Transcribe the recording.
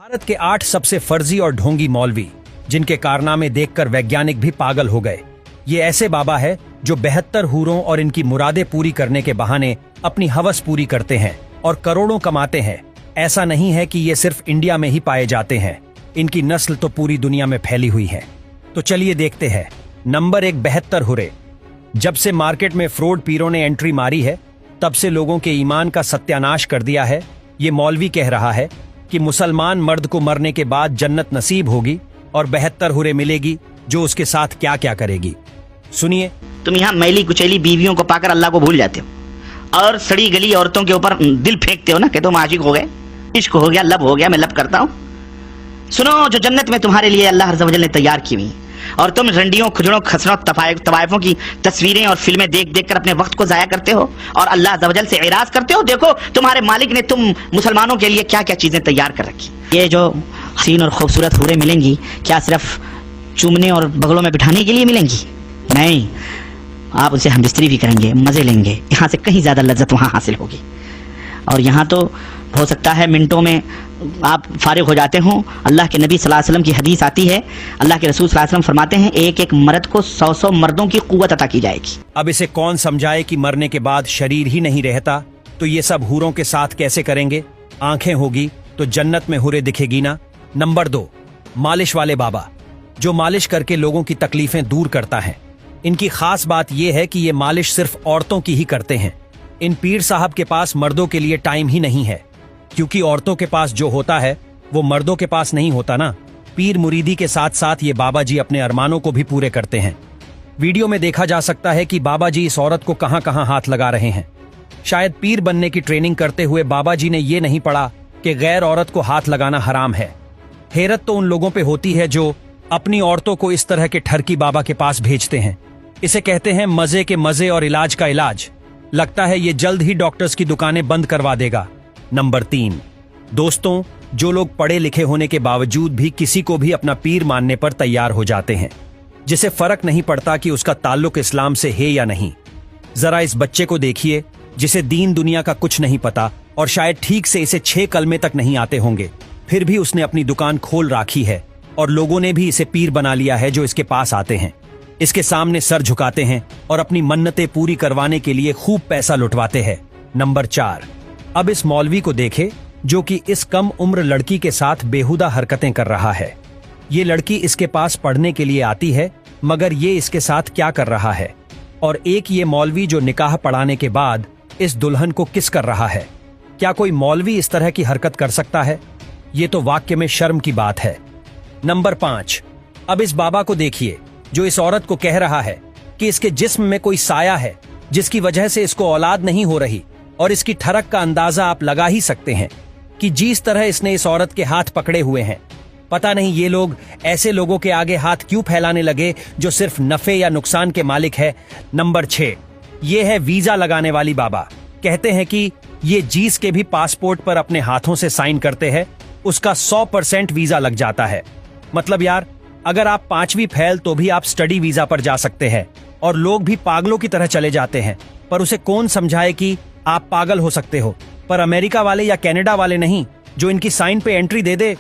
भारत के 8 सबसे फर्जी और ढोंगी मौलवी जिनके कारनामे देखकर वैज्ञानिक भी पागल हो गए। ये ऐसे बाबा है जो 72 हूरों और इनकी मुरादें पूरी करने के बहाने अपनी हवस पूरी करते हैं और करोड़ों कमाते हैं। ऐसा नहीं है कि ये सिर्फ इंडिया में ही पाए जाते हैं, इनकी नस्ल तो पूरी दुनिया में फैली हुई है। तो चलिए देखते हैं। नंबर 1, 72 हुरे। जब से मार्केट में फ्रॉड पीरों ने एंट्री मारी है तब से लोगों के ईमान का सत्यानाश कर दिया है। ये मौलवी कह रहा है कि मुसलमान मर्द को मरने के बाद जन्नत नसीब होगी और 72 हुरे मिलेगी जो उसके साथ क्या क्या करेगी। सुनिए। तुम यहाँ मैली कुचैली बीवियों को पाकर अल्लाह को भूल जाते हो और सड़ी गली औरतों के ऊपर दिल फेंकते हो ना कि तुम आशिक हो गए, इश्क हो गया, लब हो गया, मैं लब करता हूँ। सुनो, जो जन्नत में तुम्हारे लिए अल्लाह अज़्ज़ व जल ने तैयार की हुई और तुम रंडियों, खुजड़ों, खसरों, तवायफों की तस्वीरें और फिल्में देख देख कर अपने वक्त को जाया करते हो और अल्लाह अज़्ज़ व जल से एराज करते हो। देखो तुम्हारे मालिक ने तुम मुसलमानों के लिए क्या क्या चीजें तैयार कर रखी। ये जो हसीन और खूबसूरत हूरें मिलेंगी क्या सिर्फ चूमने और बगलों में बिठाने के लिए मिलेंगी? नहीं, आप उनसे हमबिस्तरी भी करेंगे, मजे लेंगे, यहाँ से कहीं ज्यादा लज्जत वहाँ हासिल होगी। और यहाँ तो हो सकता है मिनटों में आप फारिग हो जाते हो। अल्लाह के नबी सल्लल्लाहु अलैहि वसल्लम की हदीस आती है, अल्लाह के रसूल सल्लल्लाहु अलैहि वसल्लम फरमाते हैं, एक एक मर्द को 100 मर्दों की कुव्वत अता की जाएगी। अब इसे कौन समझाए कि मरने के बाद शरीर ही नहीं रहता, तो ये सब हूरों के साथ कैसे करेंगे? आंखें होगी तो जन्नत में हुरे दिखेगी ना। नंबर 2, मालिश वाले बाबा, जो मालिश करके लोगों की तकलीफें दूर करता है। इनकी खास बात यह है कि ये मालिश सिर्फ औरतों की ही करते हैं। इन पीर साहब के पास मर्दों के लिए टाइम ही नहीं है, क्योंकि औरतों के पास जो होता है वो मर्दों के पास नहीं होता ना। पीर मुरीदी के साथ साथ ये बाबा जी अपने अरमानों को भी पूरे करते हैं। वीडियो में देखा जा सकता है कि बाबा जी इस औरत को कहां कहां हाथ लगा रहे हैं। शायद पीर बनने की ट्रेनिंग करते हुए बाबा जी ने ये नहीं पढ़ा कि गैर औरत को हाथ लगाना हराम है। हैरत तो उन लोगों पे होती है जो अपनी औरतों को इस तरह के ठरकी बाबा के पास भेजते हैं। इसे कहते हैं मजे के मजे और इलाज का इलाज। लगता है ये जल्द ही डॉक्टर्स की दुकानें बंद करवा देगा। नंबर 3, दोस्तों, जो लोग पढ़े लिखे होने के बावजूद भी किसी को भी अपना पीर मानने पर तैयार हो जाते हैं, जिसे फर्क नहीं पड़ता कि उसका ताल्लुक इस्लाम से है या नहीं। जरा इस बच्चे को देखिए जिसे दीन दुनिया का कुछ नहीं पता और शायद ठीक से इसे 6 कलमे तक नहीं आते होंगे, फिर भी उसने अपनी दुकान खोल राखी है और लोगों ने भी इसे पीर बना लिया है जो इसके पास आते हैं, इसके सामने सर झुकाते हैं और अपनी मन्नतें पूरी करवाने के लिए खूब पैसा लुटवाते हैं। नंबर 4, अब इस मौलवी को देखे जो कि इस कम उम्र लड़की के साथ बेहुदा हरकतें कर रहा है। ये लड़की इसके पास पढ़ने के लिए आती है, मगर ये इसके साथ क्या कर रहा है? और एक ये मौलवी जो निकाह पढ़ाने के बाद इस दुल्हन को किस कर रहा है। क्या कोई मौलवी इस तरह की हरकत कर सकता है? ये तो वाक्य में शर्म की बात है। नंबर 5, अब इस बाबा को देखिए जो इस औरत को कह रहा है कि इसके जिस्म में कोई साया है जिसकी वजह से इसको औलाद नहीं हो रही, और इसकी ठरक का अंदाजा आप लगा ही सकते हैं कि जिस तरह इसने इस औरत के हाथ पकड़े हुए हैं। पता नहीं ये लोग ऐसे लोगों के आगे हाथ क्यों फैलाने लगे जो सिर्फ नफे या नुकसान के मालिक है। नंबर 6, ये है वीजा लगाने वाली बाबा। कहते हैं कि ये जिस के भी पासपोर्ट पर अपने हाथों से साइन करते हैं उसका 100% वीजा लग जाता है। मतलब यार, अगर आप 5वीं फेल तो भी आप स्टडी वीजा पर जा सकते हैं और लोग भी पागलों की तरह चले जाते हैं। पर उसे कौन समझाए कि आप पागल हो सकते हो, पर अमेरिका वाले या कनाडा वाले नहीं जो इनकी साइन पे एंट्री दे दे।